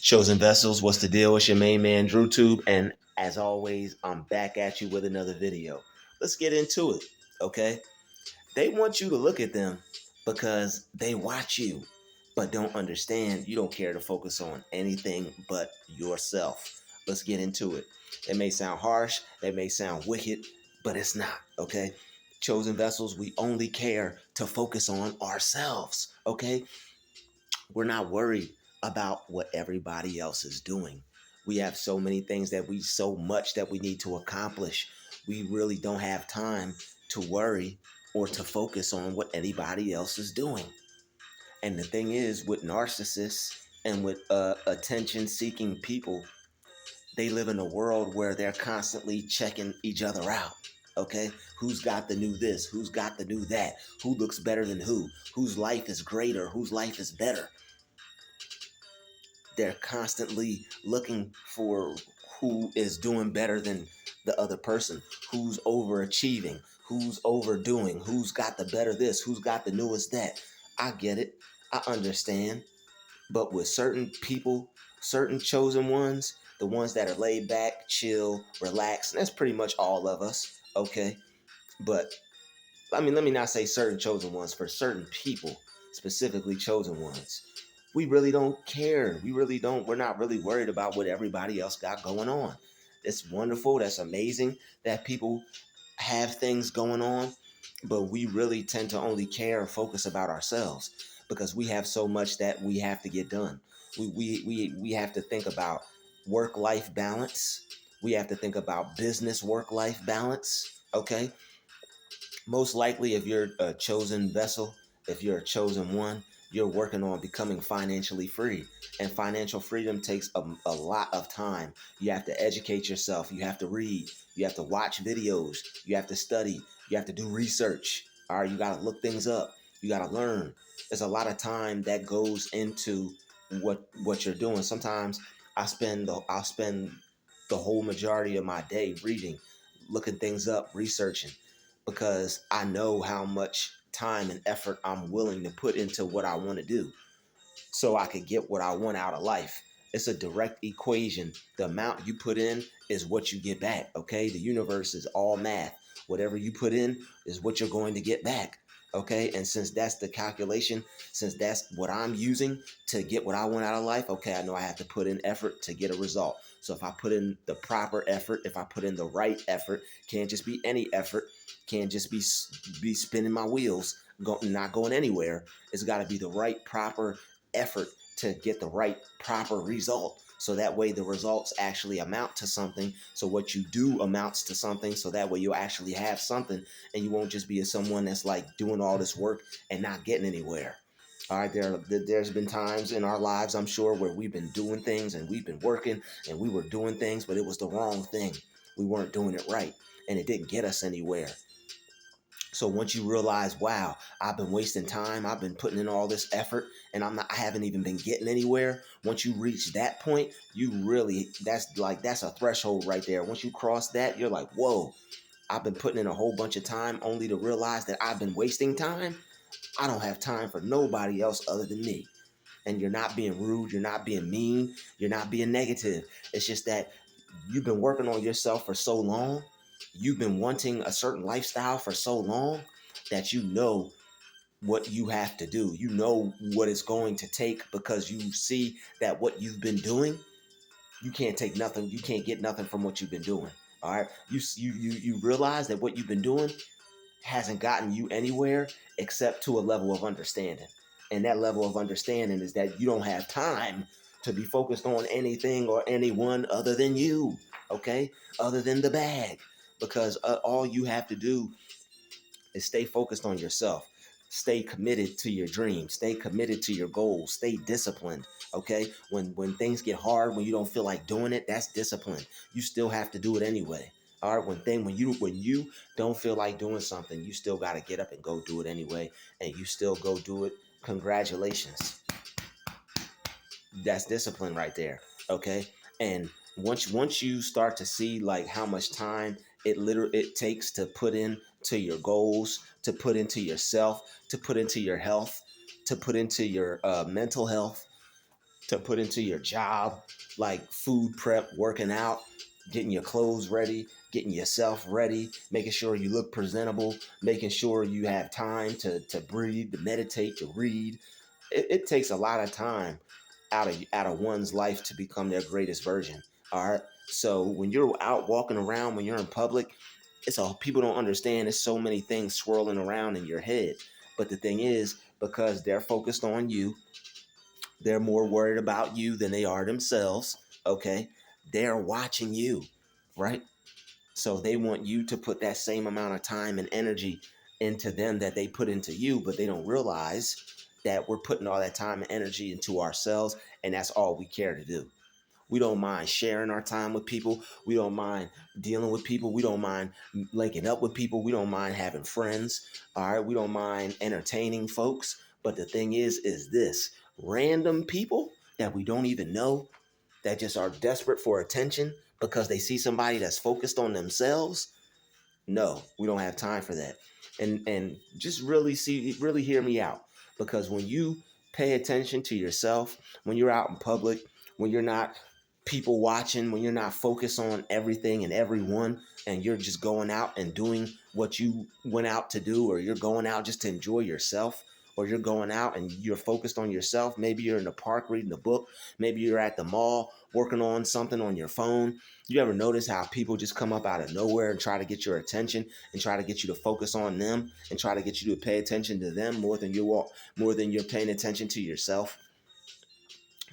Chosen Vessels, what's the deal? It's your main man, Druuill, and as always, I'm back at you with another video. Let's get into it, okay? They want you to look at them because they watch you, but don't understand you don't care to focus on anything but yourself. Let's get into it. It may sound harsh, it may sound wicked, but it's not, okay? Chosen Vessels, we only care to focus on ourselves, okay? We're not worried about what everybody else is doing. We have so many things so much that we need to accomplish. We really don't have time to worry or to focus on what anybody else is doing. And the thing is, with narcissists and with attention seeking people, they live in a world where they're constantly checking each other out. Okay, who's got the new this? Who's got the new that? Who looks better than who? Whose life is greater? Whose life is better? They're constantly looking for who is doing better than the other person, who's overachieving, who's overdoing, who's got the better this, who's got the newest that. I get it. I understand. But with certain people, certain chosen ones, the ones that are laid back, chill, relaxed, and that's pretty much all of us, okay? But let me not say certain chosen ones, for certain people, specifically chosen ones. We really don't care. We're not really worried about what everybody else got going on. It's wonderful. That's amazing that people have things going on, but we really tend to only care or focus about ourselves because we have so much that we have to get done. We have to think about work-life balance. We have to think about business work-life balance. Okay. Most likely, if you're a chosen vessel, if you're a chosen one, you're working on becoming financially free. And financial freedom takes a lot of time. You have to educate yourself. You have to read. You have to watch videos. You have to study. You have to do research. All right, you got to look things up. You got to learn. There's a lot of time that goes into what you're doing. Sometimes I'll spend the whole majority of my day reading, looking things up, researching, because I know how much time and effort I'm willing to put into what I want to do so I can get what I want out of life. It's a direct equation. The amount you put in is what you get back, okay? The universe is all math. Whatever you put in is what you're going to get back, okay? And since that's the calculation, since that's what I'm using to get what I want out of life, okay, I know I have to put in effort to get a result. So if I put in the proper effort, if I put in the right effort, can't just be any effort, can't just be spinning my wheels, not going anywhere. It's got to be the right, proper effort to get the right, proper result. So that way the results actually amount to something. So what you do amounts to something. So that way you'll actually have something and you won't just be someone that's like doing all this work and not getting anywhere. All right, there's been times in our lives, I'm sure, where we've been doing things and we've been working and we were doing things, but it was the wrong thing. We weren't doing it right and it didn't get us anywhere. So once you realize, wow, I've been wasting time, I've been putting in all this effort, and I haven't even been getting anywhere. Once you reach that point, that's a threshold right there. Once you cross that, you're like, whoa, I've been putting in a whole bunch of time only to realize that I've been wasting time. I don't have time for nobody else other than me. And you're not being rude, you're not being mean, you're not being negative. It's just that you've been working on yourself for so long, you've been wanting a certain lifestyle for so long that you know what you have to do. You know what it's going to take because you see that what you've been doing, you can't take nothing, you can't get nothing from what you've been doing. All right. You realize that what you've been doing hasn't gotten you anywhere except to a level of understanding. And that level of understanding is that you don't have time to be focused on anything or anyone other than you, okay? Other than the bag. Because all you have to do is stay focused on yourself. Stay committed to your dreams. Stay committed to your goals. Stay disciplined, okay? When things get hard, when you don't feel like doing it, that's discipline. You still have to do it anyway. All right, when you don't feel like doing something, you still got to get up and go do it anyway, and you still go do it. Congratulations. That's discipline right there, okay? And once you start to see like how much time it takes to put in to your goals, to put into yourself, to put into your health, to put into your mental health, to put into your job, like food prep, working out, getting your clothes ready, getting yourself ready, making sure you look presentable, making sure you have time to breathe, to meditate, to read. It takes a lot of time out of one's life to become their greatest version. All right. So when you're out walking around, when you're in public, it's all people don't understand. There's so many things swirling around in your head. But the thing is, because they're focused on you, they're more worried about you than they are themselves. Okay. They're watching you, right? So they want you to put that same amount of time and energy into them that they put into you, but they don't realize that we're putting all that time and energy into ourselves, and that's all we care to do. We don't mind sharing our time with people. We don't mind dealing with people. We don't mind linking up with people. We don't mind having friends. All right. We don't mind entertaining folks. But the thing is this random people that we don't even know that just are desperate for attention because they see somebody that's focused on themselves. No, we don't have time for that. And just really hear me out, because when you pay attention to yourself, when you're out in public, when you're not people watching, when you're not focused on everything and everyone, and you're just going out and doing what you went out to do, or you're going out just to enjoy yourself, or you're going out and you're focused on yourself. Maybe you're in the park reading a book, maybe you're at the mall working on something on your phone. You ever notice how people just come up out of nowhere and try to get your attention and try to get you to focus on them and try to get you to pay attention to them more than you're paying attention to yourself?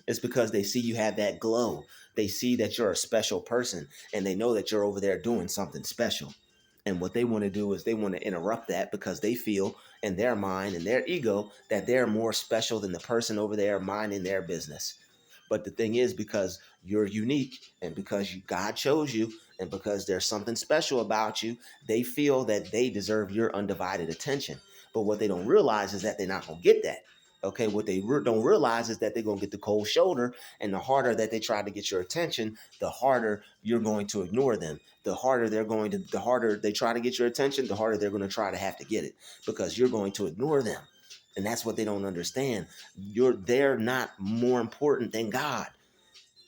It's because they see you have that glow. They see that you're a special person, and they know that you're over there doing something special. And what they want to do is they want to interrupt that, because they feel in their mind and their ego that they're more special than the person over there minding their business. But the thing is, because you're unique, and because God chose you, and because there's something special about you, they feel that they deserve your undivided attention. But what they don't realize is that they're not going to get that. Okay, what they don't realize is that they're going to get the cold shoulder, and the harder that they try to get your attention, the harder you're going to ignore them. The harder they try to get your attention, the harder they're going to try to have to get it, because you're going to ignore them. And that's what they don't understand. They're not more important than God.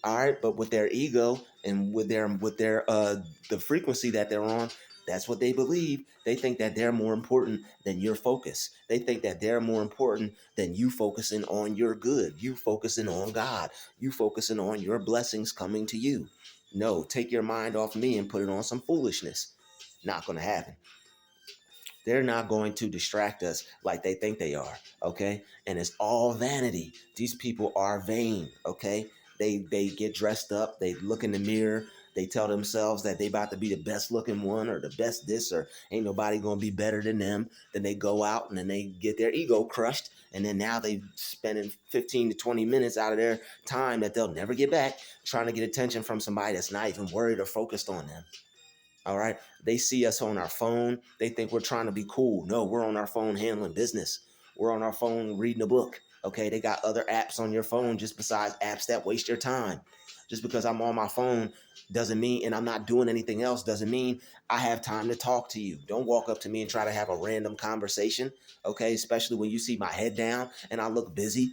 All right, but with their ego and with their the frequency that they're on, that's what they believe. They think that they're more important than your focus. They think that they're more important than you focusing on your good, you focusing on God, you focusing on your blessings coming to you. No, take your mind off me and put it on some foolishness. Not going to happen. They're not going to distract us like they think they are. Okay, and it's all vanity. These people are vain. Okay, they get dressed up, they look in the mirror, they tell themselves that they about to be the best looking one, or the best this, or ain't nobody gonna be better than them. Then they go out and then they get their ego crushed, and then now they spending 15 to 20 minutes out of their time that they'll never get back trying to get attention from somebody that's not even worried or focused on them. All right. They see us on our phone. They think we're trying to be cool. No, we're on our phone handling business. We're on our phone reading a book. Okay. They got other apps on your phone just besides apps that waste your time. Just because I'm on my phone doesn't mean, and I'm not doing anything else, doesn't mean I have time to talk to you. Don't walk up to me and try to have a random conversation. Okay. Especially when you see my head down and I look busy.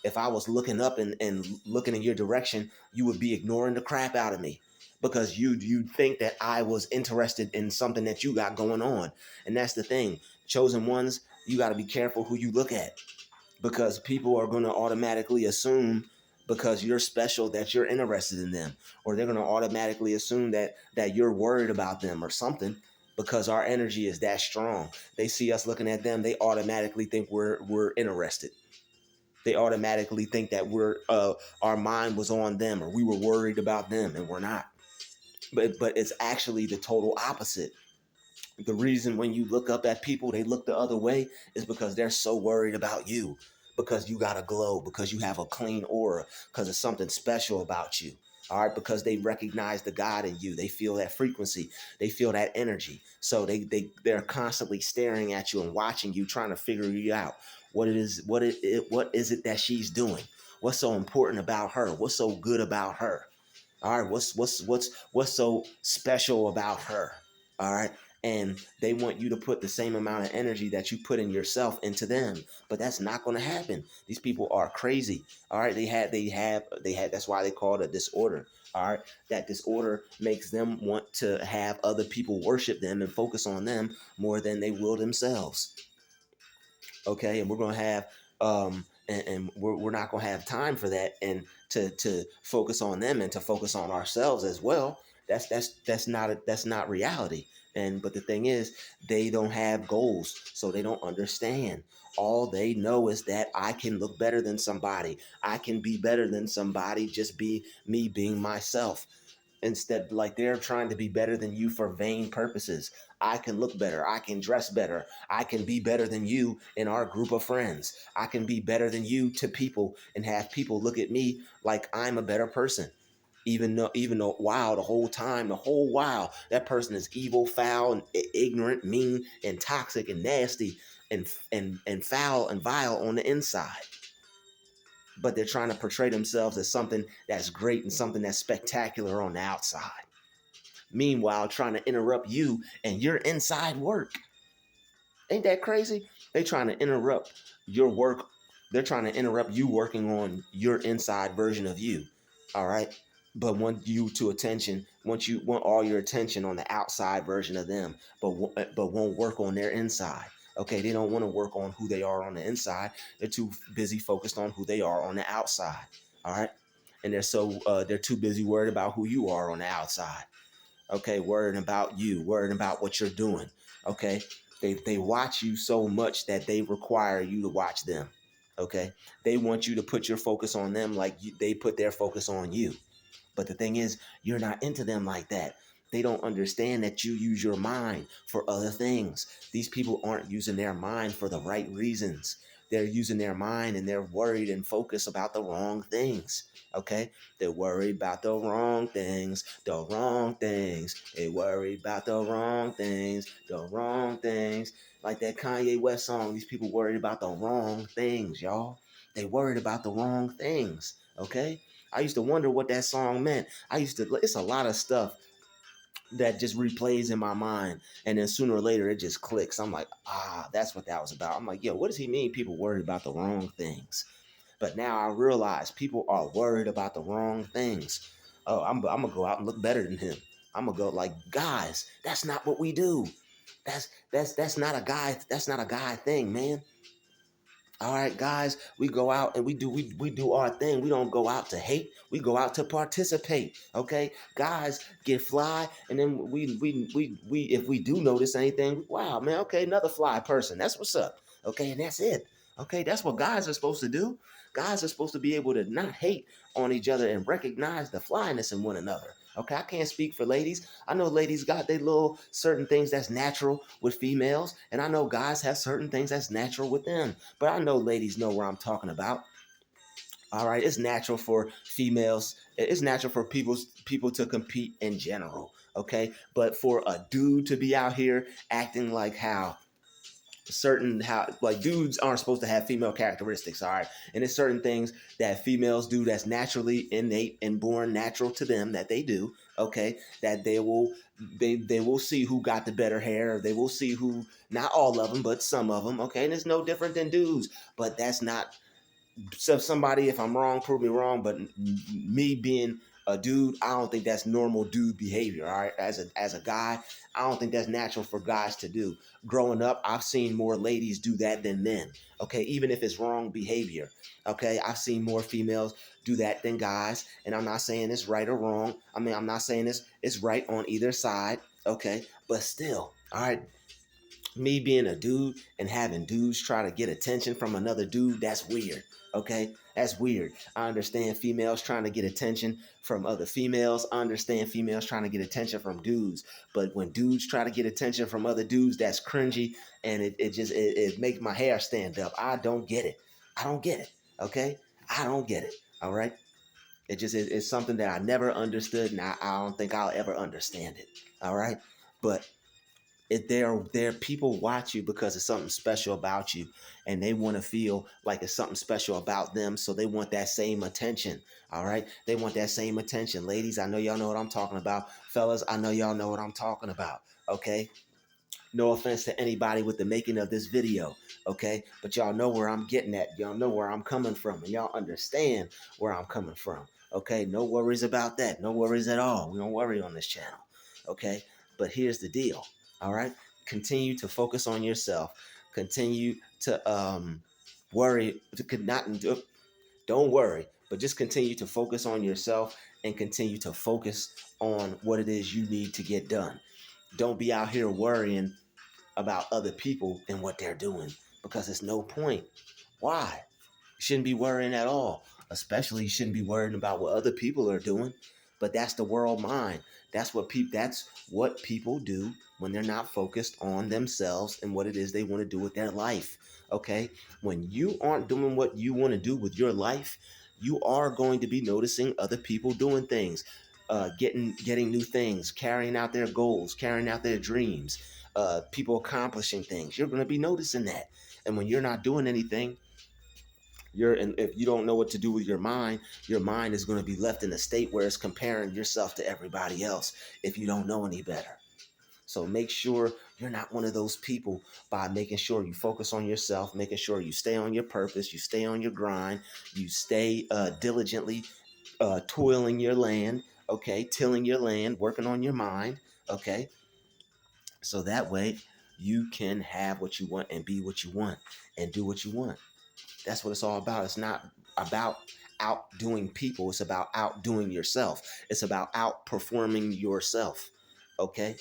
If I was looking up and looking in your direction, you would be ignoring the crap out of me, because you think that I was interested in something that you got going on. And that's the thing. Chosen ones, you got to be careful who you look at, because people are going to automatically assume, because you're special, that you're interested in them, or they're going to automatically assume that you're worried about them or something, because our energy is that strong. They see us looking at them, they automatically think we're interested. They automatically think that our mind was on them, or we were worried about them, and we're not. But it's actually the total opposite. The reason when you look up at people, they look the other way, is because they're so worried about you, because you got a glow, because you have a clean aura, because it's something special about you. All right, because they recognize the God in you. They feel that frequency. They feel that energy. So they're constantly staring at you and watching you, trying to figure you out. What is it that she's doing? What's so important about her? What's so good about her? All right, what's so special about her? All right. and they want you to put the same amount of energy that you put in yourself into them. But that's not going to happen. These people are crazy. All right, they had. That's why they call it a disorder. All right, that disorder makes them want to have other people worship them and focus on them more than they will themselves. Okay, and we're gonna have and we're not gonna have time for that, and to focus on them and to focus on ourselves as well. That's not reality. And but the thing is, they don't have goals, so they don't understand. All they know is that I can look better than somebody, I can be better than somebody, just be me being myself. Instead, like, they're trying to be better than you for vain purposes. I can look better, I can dress better, I can be better than you in our group of friends, I can be better than you to people and have people look at me like I'm a better person. Even though wow, the whole while that person is evil, foul, and ignorant, mean, and toxic, and nasty, and foul and vile on the inside. But they're trying to portray themselves as something that's great and something that's spectacular on the outside. Meanwhile, trying to interrupt you and your inside work. Ain't that crazy? They trying to interrupt your work. They're trying to interrupt you working on your inside version of you. All right. But want you want all your attention on the outside version of them, but won't work on their inside. Okay, they don't want to work on who they are on the inside. They're too busy focused on who they are on the outside. All right, and they're too busy worried about who you are on the outside. Okay, worrying about you, worrying about what you're doing. Okay, they watch you so much that they require you to watch them. Okay, they want you to put your focus on them like they put their focus on you. But the thing is, you're not into them like that. They don't understand that you use your mind for other things. These people aren't using their mind for the right reasons. They're using their mind and they're worried and focused about the wrong things. Okay? They're worried about the wrong things, the wrong things. They worry about the wrong things, the wrong things. Like that Kanye West song, these people worried about the wrong things, y'all. They worried about the wrong things. Okay? I used to wonder what that song meant. It's a lot of stuff that just replays in my mind. And then sooner or later, it just clicks. I'm like, that's what that was about. I'm like, yo, what does he mean people worried about the wrong things? But now I realize people are worried about the wrong things. Oh, I'm going to go out and look better than him. I'm going to go like, guys, that's not what we do. That's not a guy. That's not a guy thing, man. All right, guys, we go out and we do our thing. We don't go out to hate. We go out to participate. Okay, guys get fly, and then we if we do notice anything, wow, man, okay, another fly person. That's what's up. Okay, and that's it. Okay, that's what guys are supposed to do. Guys are supposed to be able to not hate on each other and recognize the flyness in one another. Okay, I can't speak for ladies. I know ladies got their little certain things that's natural with females, and I know guys have certain things that's natural with them. But I know ladies know what I'm talking about. All right, it's natural for females. It's natural for people to compete in general. Okay, but for a dude to be out here acting like how like dudes aren't supposed to have female characteristics, all right, and it's certain things that females do that's naturally innate and born natural to them that they do. Okay, that they will see who got the better hair. They will see who, not all of them but some of them. Okay, and it's no different than dudes, but that's not. So somebody, if I'm wrong, prove me wrong. But me being a dude, I don't think that's normal dude behavior. All right, as a guy, I don't think that's natural for guys to do. Growing up, I've seen more ladies do that than men. Okay, even if it's wrong behavior. Okay, I've seen more females do that than guys, and I'm not saying it's right or wrong. I mean, I'm not saying it's right on either side. Okay, but still, all right, me being a dude and having dudes try to get attention from another dude, that's weird. Okay, that's weird. I understand females trying to get attention from other females. I understand females trying to get attention from dudes. But when dudes try to get attention from other dudes, that's cringy, and it makes my hair stand up. I don't get it. I don't get it. Okay, I don't get it. All right. It's something that I never understood, and I don't think I'll ever understand it. All right, but there people watch you because it's something special about you, and they want to feel like it's something special about them, so they want that same attention. All right, they want that same attention. Ladies, I know y'all know what I'm talking about. Fellas, I know y'all know what I'm talking about. Okay, No offense to anybody with the making of this video, okay? But y'all know where I'm getting at. Y'all know where I'm coming from, and y'all understand where I'm coming from, okay? No worries about that. No worries at all. We don't worry on this channel, okay? But here's the deal, all right? Continue to focus on yourself. Continue to worry. Don't worry, but just continue to focus on yourself and continue to focus on what it is you need to get done. Don't be out here worrying about other people and what they're doing, because it's no point. Why? You shouldn't be worrying at all. Especially you shouldn't be worrying about what other people are doing. But that's the world mind. That's what people do when they're not focused on themselves and what it is they want to do with their life. Okay? When you aren't doing what you want to do with your life, you are going to be noticing other people doing things, getting new things, carrying out their goals, carrying out their dreams, people accomplishing things. You're going to be noticing that. And when you're not doing anything, if you don't know what to do with your mind is going to be left in a state where it's comparing yourself to everybody else if you don't know any better. So make sure you're not one of those people by making sure you focus on yourself, making sure you stay on your purpose, you stay on your grind, you stay diligently toiling your land, okay, tilling your land, working on your mind, okay, so that way you can have what you want and be what you want and do what you want. That's what it's all about. It's not about outdoing people. It's about outdoing yourself. It's about outperforming yourself. Okay?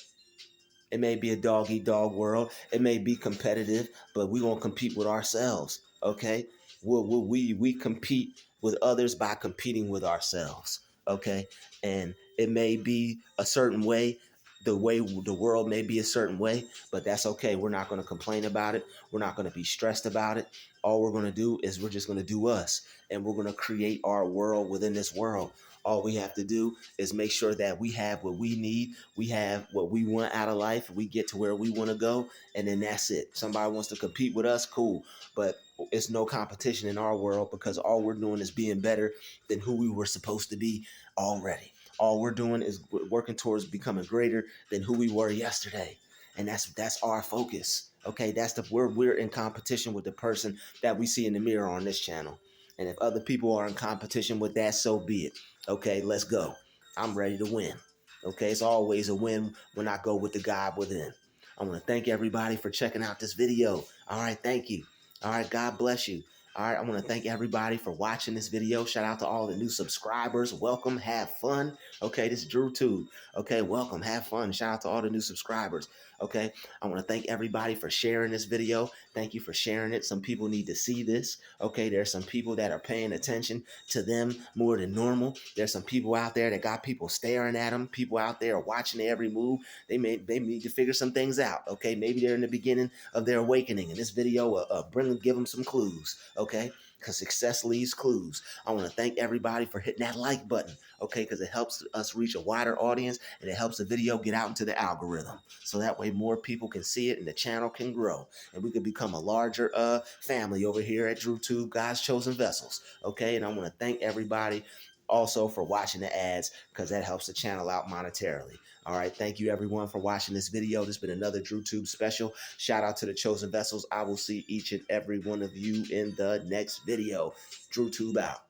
It may be a dog eat dog world. It may be competitive, but we won't compete with ourselves. Okay? We compete with others by competing with ourselves. Okay? And it may be a certain way. The way the world may be a certain way, but that's okay. We're not going to complain about it. We're not going to be stressed about it. All we're going to do is we're just going to do us, and we're going to create our world within this world. All we have to do is make sure that we have what we need. We have what we want out of life. We get to where we want to go, and then that's it. Somebody wants to compete with us, cool. But it's no competition in our world, because all we're doing is being better than who we were supposed to be already. All we're doing is working towards becoming greater than who we were yesterday. And that's our focus. Okay, we're in competition with the person that we see in the mirror on this channel. And if other people are in competition with that, so be it. Okay, let's go. I'm ready to win. Okay, it's always a win when I go with the God within. I want to thank everybody for checking out this video. All right, thank you. All right, God bless you. All right, I want to thank everybody for watching this video. Shout out to all the new subscribers. Welcome, have fun. Okay, this is DrewTube. Okay, welcome, have fun. Shout out to all the new subscribers. Okay, I want to thank everybody for sharing this video. Thank you for sharing it. Some people need to see this. Okay, there's some people that are paying attention to them more than normal. There's some people out there that got people staring at them. People out there watching their every move. They need to figure some things out. Okay, maybe they're in the beginning of their awakening, and this video give them some clues. Okay, because success leaves clues. I want to thank everybody for hitting that like button. Okay, because it helps us reach a wider audience, and it helps the video get out into the algorithm, so that way more people can see it and the channel can grow, and we can become a larger family over here at DrewTube, God's Chosen Vessels. Okay, and I want to thank everybody also for watching the ads, because that helps the channel out monetarily. All right, thank you everyone for watching this video. This has been another DrewTube special. Shout out to the Chosen Vessels. I will see each and every one of you in the next video. DrewTube out.